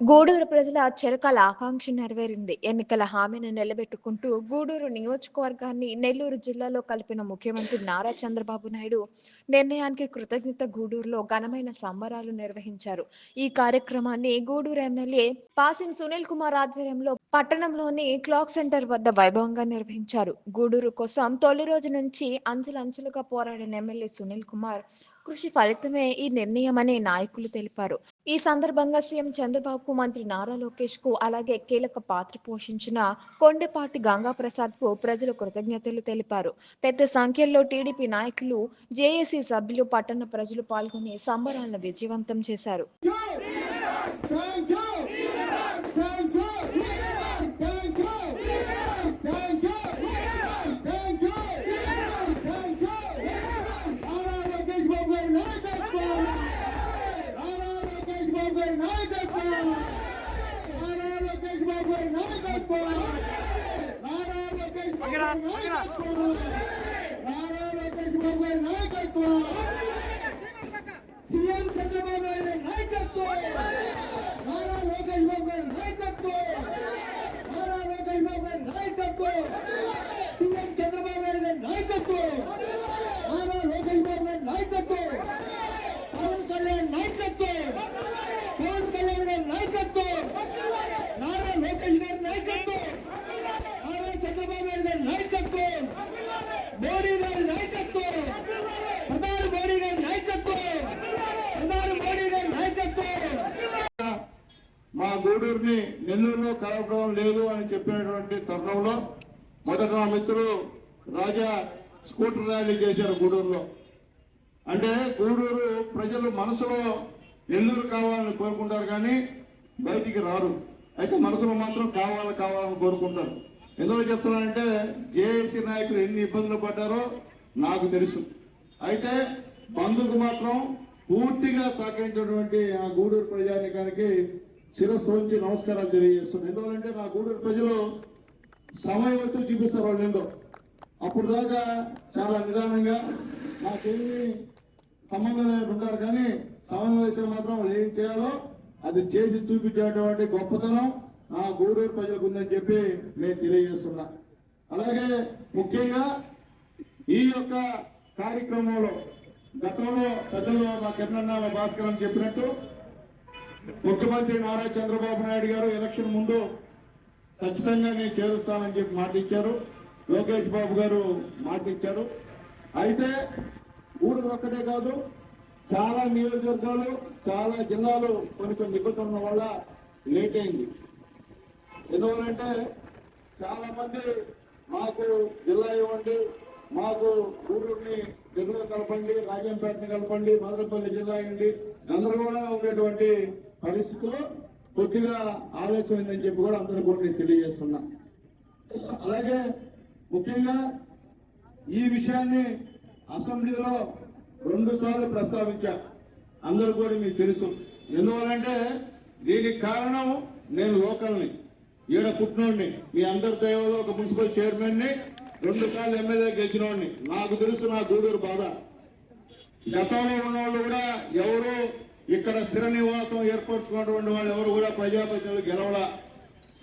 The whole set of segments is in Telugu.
గూడూరు ప్రజల చిరకాల ఆకాంక్ష నెరవేరింది. ఎన్నికల హామీని నిలబెట్టుకుంటూ గూడూరు నియోజకవర్గాన్ని నెల్లూరు జిల్లాలో కలిపిన ముఖ్యమంత్రి నారా చంద్రబాబు నాయుడు నిర్ణయానికి కృతజ్ఞత గూడూరులో ఘనమైన సంబరాలు నిర్వహించారు. ఈ కార్యక్రమాన్ని గూడూరు ఎమ్మెల్యే పాసిం సునీల్ కుమార్ ఆధ్వర్యంలో పట్టణంలోని క్లాక్ సెంటర్ వద్ద వైభవంగా నిర్వహించారు. గూడూరు కోసం తొలి రోజు నుంచి అంచెలంచెలుగా పోరాడిన ఎమ్మెల్యే సునీల్ కుమార్ కృషి ఫలితమే ఈ నిర్ణయమని నాయకులు తెలిపారు. ఈ సందర్భంగా సీఎం చంద్రబాబుకు, మంత్రి నారా లోకేష్ కు, అలాగే కీలక పాత్ర పోషించిన కొండెపాటి గంగాప్రసాద్ కు ప్రజలు కృతజ్ఞతలు తెలిపారు. పెద్ద సంఖ్యలో టీడీపీ నాయకులు, జేఏసీ సభ్యులు, పట్టణ ప్రజలు పాల్గొని సంబరాలను విజయవంతం చేశారు. సీఎం చంద్రబాబు నాయుడు నాయకత్వం, నారా లోకేష్ బాబు గారి నాయకత్వం, నారా లోకేష్ బాబు గారి నాయకత్వం, సీఎం చంద్రబాబు నాయుడు గారి నాయకత్వం, నారా లోకేష్ బాబు గారి నాయకత్వం, పవన్ కళ్యాణ్ నాయకత్వం, పవన్ కళ్యాణ్ గారి నాయకత్వం, నారా లోకేష్ గారి నాయకత్వం, నారా చంద్రబాబు నాయుడు గారి నాయకత్వం, మోడీ గారి నాయకత్వం, ప్రధాని మోడీ గారి నాయకత్వం, ప్రధాని మోడీ గారి నాయకత్వం. మా గూడూరుని నెల్లూరులో కలపడం లేదు అని చెప్పినటువంటి తరుణంలో మొదట మా మిత్రులు రాజా స్కూటర్ ర్యాలీ చేశారు గూడూరులో. అంటే గూడూరు ప్రజలు మనసులో నెల్లూరు కావాలని కోరుకుంటారు కానీ బయటికి రారు. అయితే మనసులో మాత్రం కావాలని కోరుకుంటారు. ఎందుకు చెప్తున్నానంటే జేఏసీ నాయకులు ఎన్ని ఇబ్బందులు పడ్డారో నాకు తెలుసు. అయితే బంధుకు మాత్రం పూర్తిగా సహకరించినటువంటి ఆ గూడూరు ప్రజానికానికి శిరస్సు ఉంచి నమస్కారాలు తెలియజేస్తున్నాను. ఎందుకంటే నా గూడూరు ప్రజలు సమయం వచ్చి చూపిస్తారు వాళ్ళు ఏందో. అప్పుడు దాకా చాలా నిదానంగా నాకేమి సంబంధం లేదు ఉంటారు కానీ సమయం వేసే మాత్రం వాళ్ళు ఏం చేయాలో అది చేసి చూపించేటువంటి గొప్పతనం ఆ గూడూరు ప్రజలకు ఉందని చెప్పి నేను తెలియజేస్తున్నా. అలాగే ముఖ్యంగా ఈ యొక్క కార్యక్రమంలో గతంలో పెద్దలు మా కిరణ్ మా భాస్కర్ అని చెప్పినట్టు ముఖ్యమంత్రి నారా చంద్రబాబు నాయుడు గారు ఎలక్షన్ ముందు ఖచ్చితంగా నేను చేరుస్తానని చెప్పి మాట ఇచ్చారు. లోకేష్ బాబు గారు మాట ఇచ్చారు. అయితే గూడూరు ఒక్కటే కాదు, చాలా నియోజకవర్గాలు, చాలా జిల్లాలు కొన్ని ఇబ్బందుల వల్ల లేట్ అయింది. ఎందువలంటే చాలా మంది మాకు జిల్లా ఇవ్వండి, మాకు గూడూరుని జిల్లా కలపండి, రాజంపేటని కలపండి, మదనపల్లి జిల్లా ఇవ్వండి, గందరగోళంగా ఉండేటువంటి పరిస్థితుల్లో కొద్దిగా ఆలస్యమైందని చెప్పి కూడా అందరూ కూడా నేను తెలియజేస్తున్నా. అలాగే ముఖ్యంగా ఈ విషయాన్ని అసెంబ్లీలో 2 సార్లు ప్రస్తావించా. అందరూ కూడా మీకు తెలుసు. ఎందువలంటే దీనికి కారణం నేను లోకల్ని, ఈడ పుట్టినోడిని, మీ అందరి దయవలో ఒక మున్సిపల్ చైర్మన్ని, 2 సార్లు ఎమ్మెల్యే గెలిచినోడిని. నాకు తెలుసు నా గూడూరు బాధ. గతంలో ఉన్న వాళ్ళు కూడా ఎవరు ఇక్కడ స్థిర నివాసం ఏర్పరచుకున్నటువంటి వాళ్ళు ఎవరు కూడా ప్రజాప్రతినిధులు గెలవలా.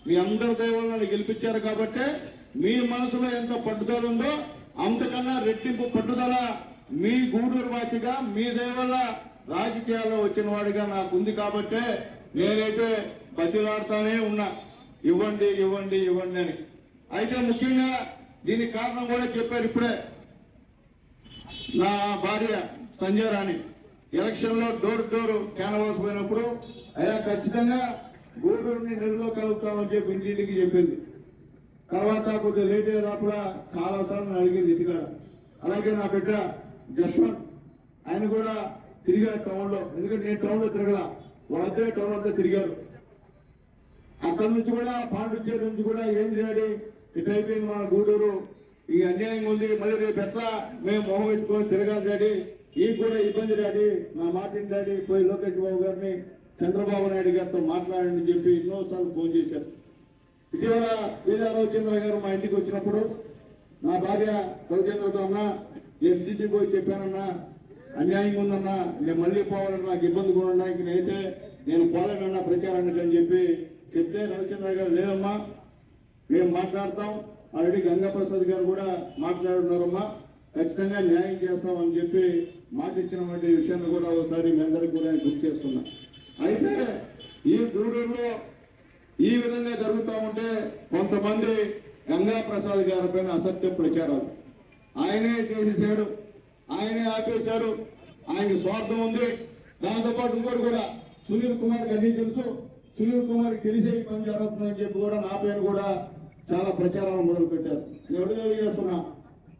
మీ అందరి దయవలను గెలిపించారు కాబట్టి మీ మనసులో ఎంత పట్టుదల ఉందో అంతకన్నా రెట్టింపు పట్టుదల మీ గూడూరు వాసిగా మీ దయవల్ల రాజకీయాల్లో వచ్చిన వాడిగా నాకు ఉంది. కాబట్టి నేనైతే బతిలాడుతానే ఉన్నా, ఇవ్వండి ఇవ్వండి ఇవ్వండి అని. అయితే ముఖ్యంగా దీనికి కారణం కూడా చెప్పారు ఇప్పుడే. నా భార్య సంజయ్ రాణి ఎలక్షన్ లో డోర్ క్యాన్వాస్ పోయినప్పుడు అయ్యా ఖచ్చితంగా గూడూరుని నెలలో కలుపుతామని చెప్పి ఇంటింటికి చెప్పింది. తర్వాత కొద్దిగా లేట్ అయ్యే లోపల చాలా సార్లు అడిగింది ఇంటికాడ. అలాగే నా బిడ్డ జశ్వంత్, ఆయన కూడా తిరిగారు టౌన్ లో. ఎందుకంటే నేను టౌన్ లో తిరగల, వాళ్ళిద్దరే టౌన్ అంతా తిరిగారు. అక్కడి నుంచి కూడా పాండుచేరి నుంచి కూడా ఏంది డాడీ ఇటు అయిపోయింది మన గూడూరు, ఈ అన్యాయం ఉంది, మళ్ళీ రేపు ఎట్లా మేము మొహం పెట్టుకొని తిరగాలి డాడీ, ఈ కూడా ఇబ్బంది డాడీ, నా మాటిని డాడీ, పోయి లోకేష్ బాబు గారిని చంద్రబాబు నాయుడు గారితో మాట్లాడండి అని చెప్పి ఎన్నోసార్లు ఫోన్ చేశారు. ఇటీవల వీరా రవిచంద్ర గారు మా ఇంటికి వచ్చినప్పుడు నా భార్య రవిచంద్రతో అన్నా నేను పోయి చెప్పానన్నా అన్యాయంగా ఉందన్నా, నేను మళ్ళీ పోవాలన్నా నాకు ఇబ్బంది కూడా ఉన్నా, ఇంక నేనైతే నేను పోలేనన్నా ప్రచారానికి అని చెప్పి చెప్తే రవిచంద్ర గారు లేదమ్మా మేము మాట్లాడతాం, ఆల్రెడీ గంగాప్రసాద్ గారు కూడా మాట్లాడుతున్నారమ్మా, ఖచ్చితంగా న్యాయం చేస్తామని చెప్పి మాట ఇచ్చినటువంటి విషయాన్ని కూడా ఒకసారి మీ అందరికీ కూడా గుర్తు చేస్తున్నా. అయితే ఈ గూడూరులో ఈ విధంగా జరుగుతూ ఉంటే కొంతమంది గంగాప్రసాద్ గారి పైన అసత్య ప్రచారాలు ఆయనే చేసేసాడు, ఆయనే ఆపేశాడు, ఆయనకి స్వార్థం ఉంది. దాంతోపాటు ఇంకోటి కూడా సునీల్ కుమార్కి అన్నీ తెలుసు, సునీల్ కుమార్కి తెలిసే ఈ పని జరుగుతుందని చెప్పి కూడా నా పైన కూడా చాలా ప్రచారాలు మొదలు పెట్టారు. నేను ఒకటి తెలియజేస్తున్నా,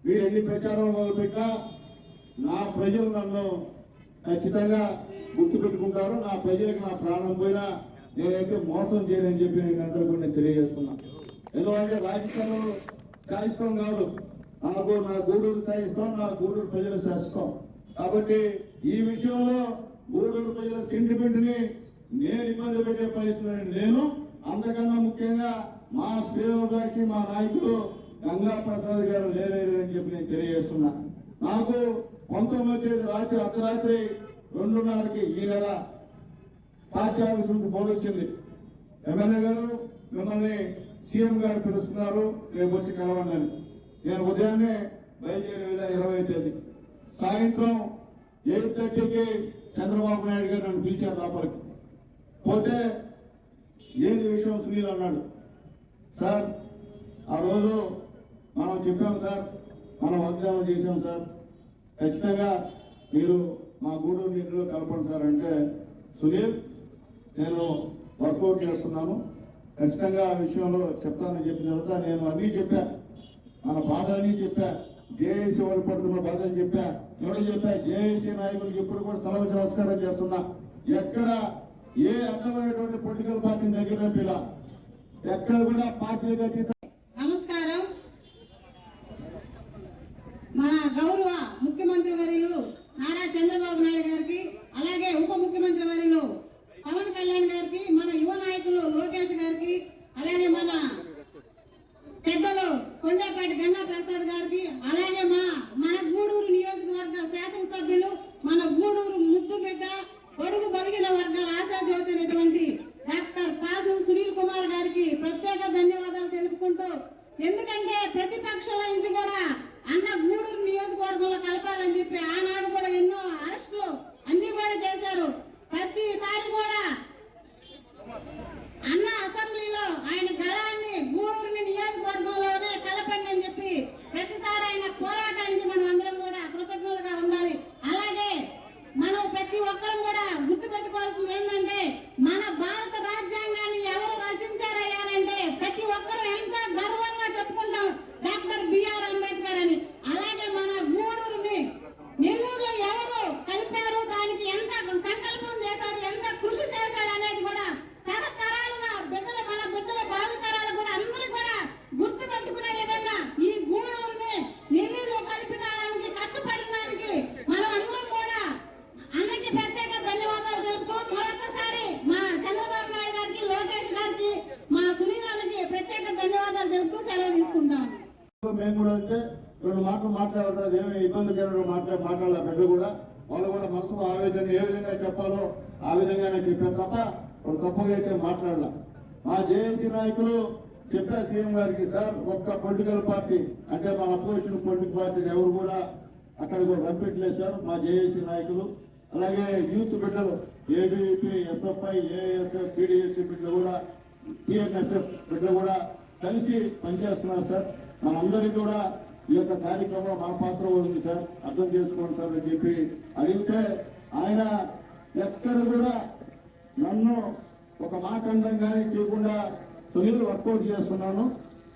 మీరు ఎన్ని ప్రచారాలు మొదలుపెట్టినా నా ప్రజలు నన్ను ఖచ్చితంగా గుర్తుపెట్టుకుంటారు. నా ప్రజలకు నా ప్రాణం పోయినా నేనైతే మోసం చేయనని చెప్పి నేను అందరికీ కూడా తెలియజేస్తున్నా. ఎందుకంటే రాజకీయాలు శాయిస్తాం కాదు, నాకు నా గూడూరు శాయిస్తాం, నా గూడూరు ప్రజలు శాసిస్తాం. కాబట్టి ఈ విషయంలో గూడూరు ప్రజల సెంటిమెంట్ ని నేను ఇబ్బంది పెట్టే పరిస్థితి నేను, అంతకన్నా ముఖ్యంగా మా శ్రీరామదాక్షి మా నాయకులు గంగాప్రసాద్ గారు లేరు అని చెప్పి నేను తెలియజేస్తున్నా. నాకు 19 రాత్రి అర్ధరాత్రి 2:30కి ఈ నెల పార్టీ ఆఫీస్ నుండి ఫోన్ వచ్చింది, ఎమ్మెల్యే గారు మిమ్మల్ని సీఎం గారు పిలుస్తున్నారు, రేపు వచ్చి కలవండి అని. నేను ఉదయాన్నే బయలుదేరి 20వ తేదీ సాయంత్రం 8:30కి చంద్రబాబు నాయుడు గారు నన్ను పిలిచారు లోపలికి. పోతే ఏంది విషయం సునీల్ అన్నాడు. సార్ ఆ రోజు మనం చెప్పాం సార్, మనం వాగ్దానం చేశాం సార్, ఖచ్చితంగా మీరు మా గూడూరు నీటిలో కలపండి సార్ అంటే, సునీల్ నేను వర్కౌట్ చేస్తున్నాను, ఖచ్చితంగా ఆ విషయంలో చెప్తానని చెప్పిన తర్వాత నేను అన్నీ చెప్పా, మన బాధలన్నీ చెప్పా, జేఏసీ వాళ్ళు పడుతున్న బాధలు చెప్పా, ఎవరు చెప్పా జేఏసీ నాయకులకు ఎప్పుడు కూడా తల వంచి నమస్కారం చేస్తున్నా. ఎక్కడ ఏ అర్థమైనటువంటి పొలిటికల్ పార్టీ దగ్గర పిల్ల ఎక్కడ కూడా పార్టీలకు అతీత. నమస్కారం. మన గౌరవ ముఖ్యమంత్రి వర్యులు నారా చంద్రబాబు నాయుడు గారికి, అలాగే ఉప ముఖ్యమంత్రి వర్యులు పవన్ కళ్యాణ్ గారికి, మన యువ నాయకులు లోకేష్ గారికి, అలాగే మన పెద్దలు కొండపాటి గంగాప్రసాద్ గారికి, అలాగే మన గూడూరు నియోజకవర్గ శాసనసభ్యులు, మన గూడూరు ముద్దుబిడ్డ పొడుగు బలిగిన వర్గాల ఆశాజ్యోతి అయినటువంటి డాక్టర్ పాసు సునీల్ కుమార్ గారికి ప్రత్యేక ధన్యవాదాలు తెలుపుకుంటూ, ఎందుకంటే ప్రతిపక్షాల నుంచి కూడా అన్న గూడూరు నియోజకవర్గంలో కలపాలని చెప్పి ఆనాడు కూడా ఎన్నో అరెస్టులు అన్ని కూడా చేశారు. ప్రతిసారి కూడా అన్న అసెంబ్లీలో ఆయన గళాన్ని గూడూరుని నియోజకవర్గంలోనే కలపండి అని చెప్పి ప్రతిసారి ఆయన పోరాటానికి మనం అందరం కూడా కృతజ్ఞులుగా ఉండాలి. అలాగే మనం ప్రతి ఒక్కరం కూడా గుర్తు పెట్టుకోవాల్సింది ఏంటంటే, మన భారత రాజ్యాంగాన్ని ఎవరు రచించారయ్యారంటే ప్రతి ఒక్కరు ఎంత గర్వంగా చెప్పుకుంటాం డాక్టర్ బిఆర్ అంబేద్కర్ అని. అలాగే మన గూడూరుని నెల్లూరులో ఎవరు కలిపారు, దానికి ఎంత సంకల్పం చేశాడు, ఎంత కృషి చేశాడు అనేది కూడా తరతరాలుగా మన బిడ్డల భావితరాలు కూడా అందరూ కూడా గుర్తు పెట్టుకునే విధంగా ఈ గూడూరుని నెల్లూరులో కలిపడానికి కష్టపడడానికి మనం అందరం కూడా అన్నకి ప్రత్యేక ధన్యవాదాలు తెలుపుతూ, మరొకసారి మా చంద్రబాబు నాయుడు గారికి, లోకేష్ గారికి, మా సునీల్ గారికి ప్రత్యేక ధన్యవాదాలు తెలుపుతూ సెలవు తీసుకుంటాం. మేము కూడా అంటే 2 మాటలు మాట్లాడటం ఏమి ఇబ్బందికరమైన మాట్లాడాలి. బిడ్డ కూడా వాళ్ళు కూడా మనసులో ఆవేదన ఏ విధంగా చెప్పాలో ఆ విధంగానే చెప్పారు తప్ప వాళ్ళు తప్పుగా అయితే మాట్లాడాల. మా జేఏసీ నాయకులు చెప్పా సీఎం గారికి, సార్ ఒక్క పొలిటికల్ పార్టీ అంటే మా అపోజిషన్ పొలిటికల్ పార్టీని ఎవరు కూడా అక్కడ కూడా రంపెట్లేదు సార్. మా జేఏసీ నాయకులు అలాగే యూత్ బిడ్డలు ఏబీపీ, ఎస్ఎఫ్ఐ, ఏఎస్ఎఫ్, టీడీఎస్సీ బిడ్డలు కూడా, టీఎన్ఎస్ఎఫ్ బిడ్డలు కూడా కలిసి పనిచేస్తున్నారు సార్. మనందరికీ కూడా ఈ యొక్క కార్యక్రమంలో మా పాత్ర ఉంది సార్, అర్థం చేసుకోండి సార్ అని చెప్పి అడిగితే ఆయన ఎక్కడ కూడా నన్ను ఒక మాకండం కానీ చేయకుండా సునీల్ వర్కౌట్ చేస్తున్నాను,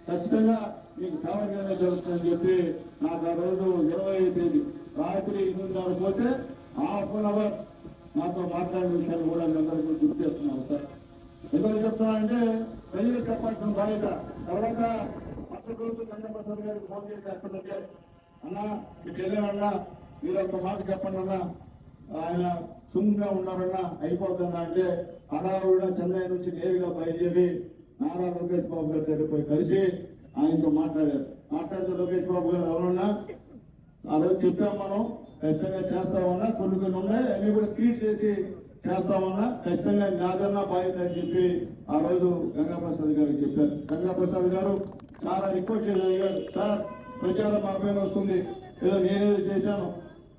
ఖచ్చితంగా మీకు కావాలని జరుగుతుందని చెప్పి నాకు ఆ రోజు 20వ తేదీ రాత్రి 8:30 పోతే ½ అవర్ నాతో మాట్లాడిన విషయాలు కూడా మీ అందరికీ గుర్తు చేస్తున్నాను సార్. ఎందుకు చెప్తున్నానంటే ప్రజలకు చెప్పాల్సిన బాధ్యత. తర్వాత పచ్చగొంతు గంగాప్రసాద్ గారికి ఫోన్ చేసి అక్కడ వచ్చారు, అన్నా మీకు వెళ్ళానన్నా మీరు ఒక మాట చెప్పండి అన్నా, ఆయన సుమ్గా ఉన్నారన్నా అయిపోతుందన్నా అంటే హడావుడిగా చెన్నై నుంచి నేరుగా బయలుదేరి నారా లోకేష్ బాబు గారి దగ్గర పోయి కలిసి ఆయనతో మాట్లాడారు. మాట్లాడితే లోకేష్ బాబు గారు ఎవరన్నా ఆ రోజు చెప్పాం మనం ఖచ్చితంగా చేస్తామన్నా, కొన్ని ఉన్నాయి అన్ని కూడా క్రియేట్ చేసి చేస్తామన్నా ఖచ్చితంగా నాదన్నా బాధ్యత అని చెప్పి ఆ రోజు గంగాప్రసాద్ గారికి చెప్పారు. గంగాప్రసాద్ గారు చాలా రిక్వెస్ట్ చేశారు, సార్ ప్రచారం మన పైన వస్తుంది, ఏదో నేనేదో చేశాను,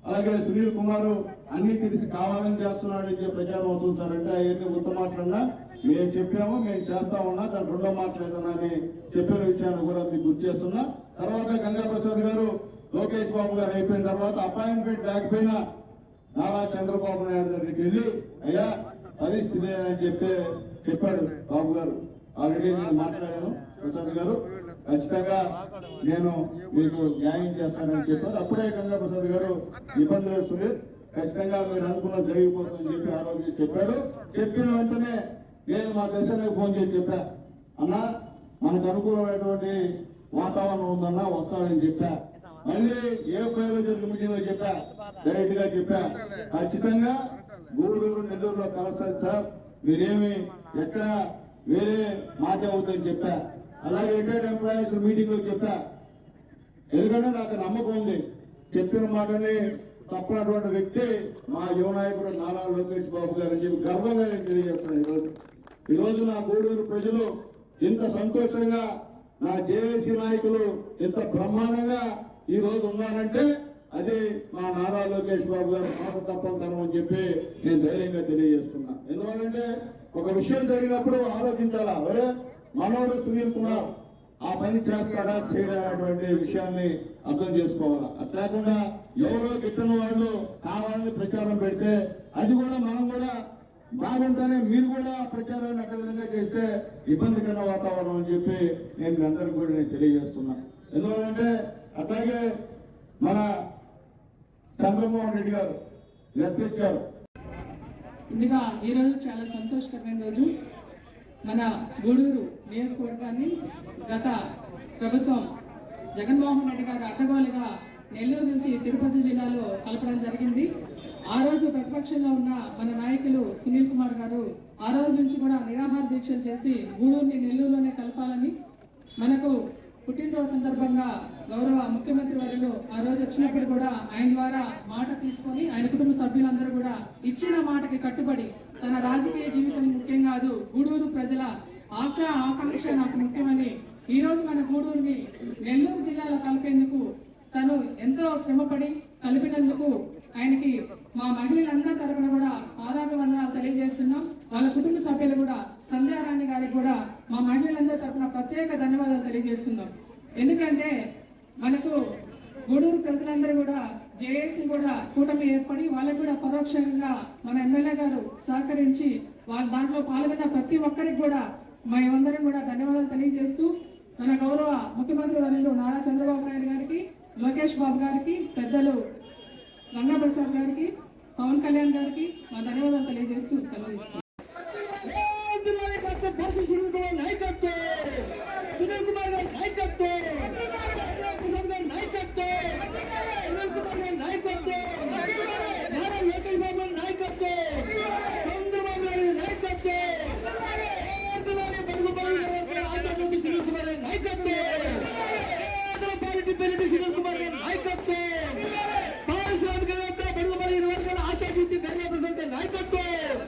అలాగే సునీల్ కుమార్ అన్ని తెలిసి కావాలని చేస్తున్నాడు అని చెప్పి ప్రచారం వస్తుంది సార్ అంటే అవన్నీ ఉత్తమ మాటలన్నా మేము చెప్పాము, మేము చేస్తామన్నా, దాని రెండో మాటలేదన్నా అని చెప్పిన విషయాన్ని కూడా మీకు గుర్తు చేస్తున్నా. తర్వాత గంగాప్రసాద్ గారు లోకేష్ బాబు గారు అయిపోయిన తర్వాత అపాయింట్మెంట్ లేకపోయినా నారా చంద్రబాబు నాయుడు దగ్గరికి వెళ్ళి అయ్యా పరిస్థితి అని చెప్పాడు బాబు గారు. ఆల్రెడీ నేను మాట్లాడాను, ప్రసాద్ గారు ఖచ్చితంగా నేను మీకు న్యాయం చేస్తానని చెప్పాడు. అప్పుడే గంగా ప్రసాద్ గారు ఇబ్బందులు వస్తుంది, ఖచ్చితంగా మీరు అనుకున్నది జరిగిపోతుందని చెప్పి ఆ రోజు చెప్పాడు. చెప్పిన వెంటనే నేను మా దర్శనకు ఫోన్ చేసి చెప్పా, అన్నా మనకు అనుకూలమైనటువంటి వాతావరణం ఉందన్నా వస్తానని చెప్పా. మళ్ళీ ఏ ఫైవ్ జరిగిన మీటింగ్ లో చెప్పా, డైరెక్ట్ గా చెప్పా, ఖచ్చితంగా గూడూరు నెల్లూరులో కలుస్తుంది సార్, మీరేమి ఎక్కడ వేరే మాట అవుతుందని చెప్పా. అలాగే రిటైర్డ్ ఎంప్లాయీస్ మీటింగ్ లో చెప్పా, ఎందుకంటే నాకు నమ్మకం ఉంది చెప్పిన మాటని తప్పనటువంటి వ్యక్తి మా యువ నాయకుడు నారా లోకేష్ బాబు గారు అని చెప్పి గర్వంగా నేను తెలియజేస్తున్నాను. ఈరోజు నా గూడూరు ప్రజలు ఇంత సంతోషంగా, నా జేఏసీ నాయకులు ఇంత బ్రహ్మాండంగా ఈ రోజు ఉన్నారంటే అది మా నారా లోకేష్ బాబు గారు మాట తప్పంతనం అని చెప్పి నేను ధైర్యంగా తెలియజేస్తున్నా. ఎందుకంటే ఒక విషయం జరిగినప్పుడు ఆలోచించాలా, ఒరే మనోడు సునీల్ కుమార్ ఆ పని చేస్తాడా చేయడా అనేటువంటి విషయాన్ని అర్థం చేసుకోవాలా. అట్లాకుండా ఎవరో గిట్టని వాళ్ళు కావాలని ప్రచారం పెడితే అది కూడా మనం కూడా బాగుంటానే మీరు కూడా ప్రచారాన్ని అట్ట విధంగా చేస్తే ఇబ్బందికర వాతావరణం అని చెప్పి నేను మీ అందరికీ కూడా నేను తెలియజేస్తున్నా. ఎందుకంటే అట్లాగే మన చంద్రమోహన్ రెడ్డి గారు లెక్కించారు. ముందుగా ఈరోజు చాలా సంతోషకరమైన రోజు. మన గూడూరు నియోజకవర్గాన్ని గత ప్రభుత్వం జగన్మోహన్ రెడ్డి గారు అడ్డగోలుగా నెల్లూరు నుంచి తిరుపతి జిల్లాలో కలపడం జరిగింది. ఆ రోజు ప్రతిపక్షంలో ఉన్న మన నాయకులు సునీల్ కుమార్ గారు ఆ రోజు నుంచి కూడా నిరాహార దీక్షలు చేసి గూడూరుని నెల్లూరులోనే కలపాలని, మనకు పుట్టినరోజు సందర్భంగా గౌరవ ముఖ్యమంత్రి వర్యులు ఆ రోజు వచ్చినప్పుడు కూడా ఆయన ద్వారా మాట తీసుకొని ఆయన కుటుంబ సభ్యులందరూ కూడా ఇచ్చిన మాటకి కట్టుబడి తన రాజకీయ జీవితం ముఖ్యం కాదు, గూడూరు ప్రజల ఆశ ఆకాంక్ష నాకు ముఖ్యమని ఈ రోజు మన గూడూరుని నెల్లూరు జిల్లాలో కలిపేందుకు తను ఎంతో శ్రమపడి కలిపినందుకు ఆయనకి మా మహిళలందరి తరపున కూడా పాదాభివందనాలు తెలియజేస్తున్నాం. వాళ్ళ కుటుంబ సభ్యులు కూడా సంధ్యారాణి గారికి కూడా మా మహిళలందరి తరపున ప్రత్యేక ధన్యవాదాలు తెలియజేస్తున్నాం. ఎందుకంటే మనకు గూడూరు ప్రజలందరూ కూడా జేఏసీ కూడా కూటమి ఏర్పడి వాళ్ళకు కూడా పరోక్షంగా మన ఎమ్మెల్యే గారు సహకరించి వాళ్ళ దాంట్లో పాల్గొన్న ప్రతి ఒక్కరికి కూడా మేమందరం కూడా ధన్యవాదాలు తెలియజేస్తూ మన గౌరవ ముఖ్యమంత్రి వర్యులు నారా చంద్రబాబు నాయుడు గారికి, లోకేష్ బాబు గారికి, పెద్దలు గంగాప్రసాద్ గారికి, పవన్ కళ్యాణ్ గారికి మా ధన్యవాదాలు తెలియజేస్తూ సెలవు తీసుకున్నాం. సునీల్ కుమార్ గారి నాయకత్వం, నారా లోకేష్ బాబు గారి నాయకత్వం, చంద్రబాబు గారి నాయకత్వం, ఆచార్య సునీల్ కుమార్ గారి నాయకత్వం, పార్టీ పెళ్లి సునీల్ కుమార్ గారి నాయకత్వం, పారిశ్రామికవేత్త బడుగుబడిన వర్గాల ఆశాతీర్చి గంగాప్రసాద్ గారి నాయకత్వం,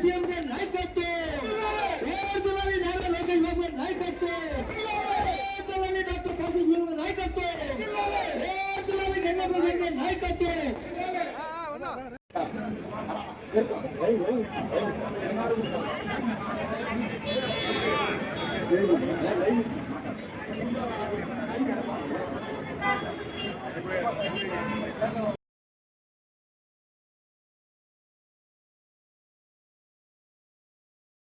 సీఎం గారి నాయకత్వం, నారా లోకేష్ బాబు గారి నాయకత్వం, డాక్టర్ కాశీ గారి నాయకత్వం, గంగాప్రసాద్ గారి నాయకత్వం.